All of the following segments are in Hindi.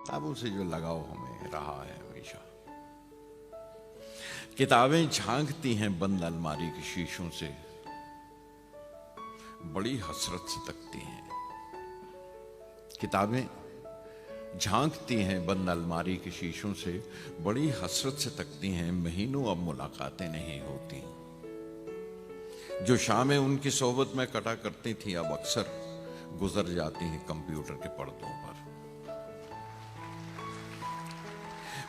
किताबों से जो लगाव हमें रहा है हमेशा। किताबें झांकती हैं बंद अलमारी के शीशों से, बड़ी हसरत से तकती हैं। किताबें झांकती हैं बंद अलमारी के शीशों से, बड़ी हसरत से तकती हैं। महीनों अब मुलाकातें नहीं होती। जो शामें उनकी सोहबत में कटा करती थी अब अक्सर गुजर जाती हैं कंप्यूटर के पर्दों पर।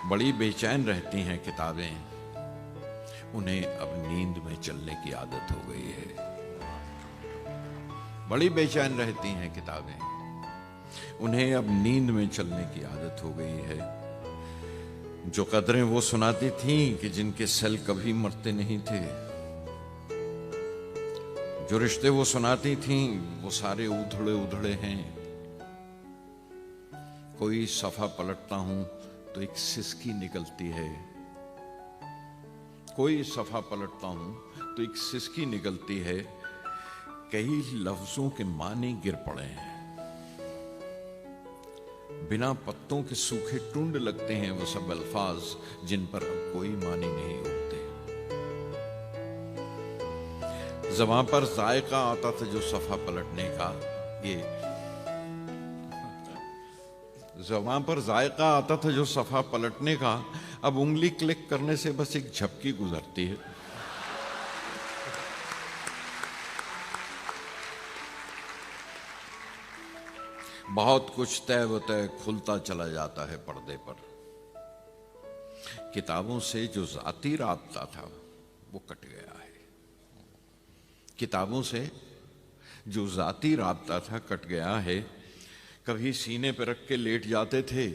बड़ी बेचैन रहती हैं किताबें, उन्हें अब नींद में चलने की आदत हो गई है। बड़ी बेचैन रहती हैं किताबें, उन्हें अब नींद में चलने की आदत हो गई है। जो कदरें वो सुनाती थीं कि जिनके सेल कभी मरते नहीं थे, जो रिश्ते वो सुनाती थीं वो सारे उधड़े उधड़े हैं। कोई सफा पलटता हूं तो एक सिसकी निकलती है, कोई सफा पलटता हूं तो एक सिसकी निकलती है। कई लफ्जों के माने गिर पड़े हैं, बिना पत्तों के सूखे टुंड लगते हैं वो सब अल्फाज जिन पर अब कोई मानी नहीं उगते। ज़बान पर जायका आता था जो सफा पलटने का, ये ज़बान पर जायका आता था जो सफा पलटने का, अब उंगली क्लिक करने से बस एक झपकी गुजरती है। बहुत कुछ तय व तय खुलता चला जाता है पर्दे पर। किताबों से जो जाती राबता था वो कट गया है। किताबों से जो जाती राबता था कट गया है। कभी सीने पर रख के लेट जाते थे,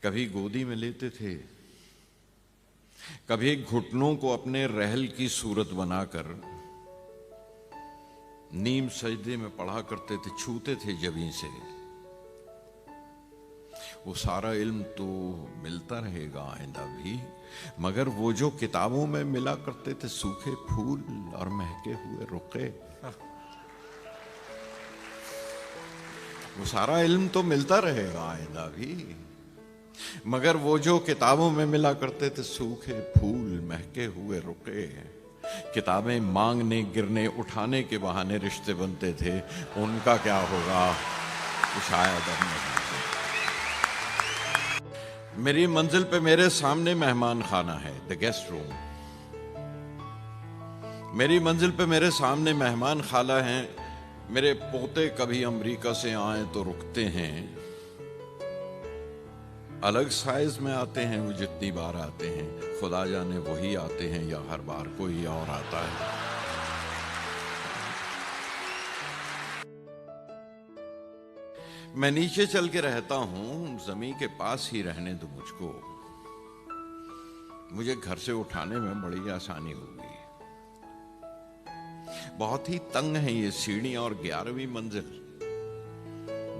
कभी गोदी में लेते थे, कभी घुटनों को अपने रहल की सूरत बनाकर नीम सजदे में पढ़ा करते थे, छूते थे जबीं से। वो सारा इल्म तो मिलता रहेगा आइंदा भी, मगर वो जो किताबों में मिला करते थे सूखे फूल और महके हुए रुके, वो सारा इल्म तो मिलता रहेगा आइंदा भी, मगर वो जो किताबों में मिला करते थे सूखे फूल महके हुए रुके। किताबें मांगने गिरने उठाने के बहाने रिश्ते बनते थे, उनका क्या होगा शायद अब नहीं। मेरी मंजिल पे मेरे सामने मेहमान खाना है, द गेस्ट रूम। मेरी मंजिल पे मेरे सामने मेहमान खाला हैं। मेरे पोते कभी अमेरिका से आए तो रुकते हैं। अलग साइज में आते हैं वो जितनी बार आते हैं, खुदा जाने वही आते हैं या हर बार कोई और आता है। मैं नीचे चल के रहता हूं, जमीन के पास ही रहने दो मुझको। मुझे घर से उठाने में बड़ी आसानी होगी। बहुत ही तंग है ये सीढ़ियां और 11वीं मंजिल।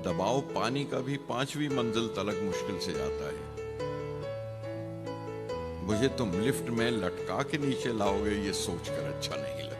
दबाव पानी का भी 5वीं मंजिल तलक मुश्किल से जाता है। मुझे तुम लिफ्ट में लटका के नीचे लाओगे ये सोचकर अच्छा नहीं लगता।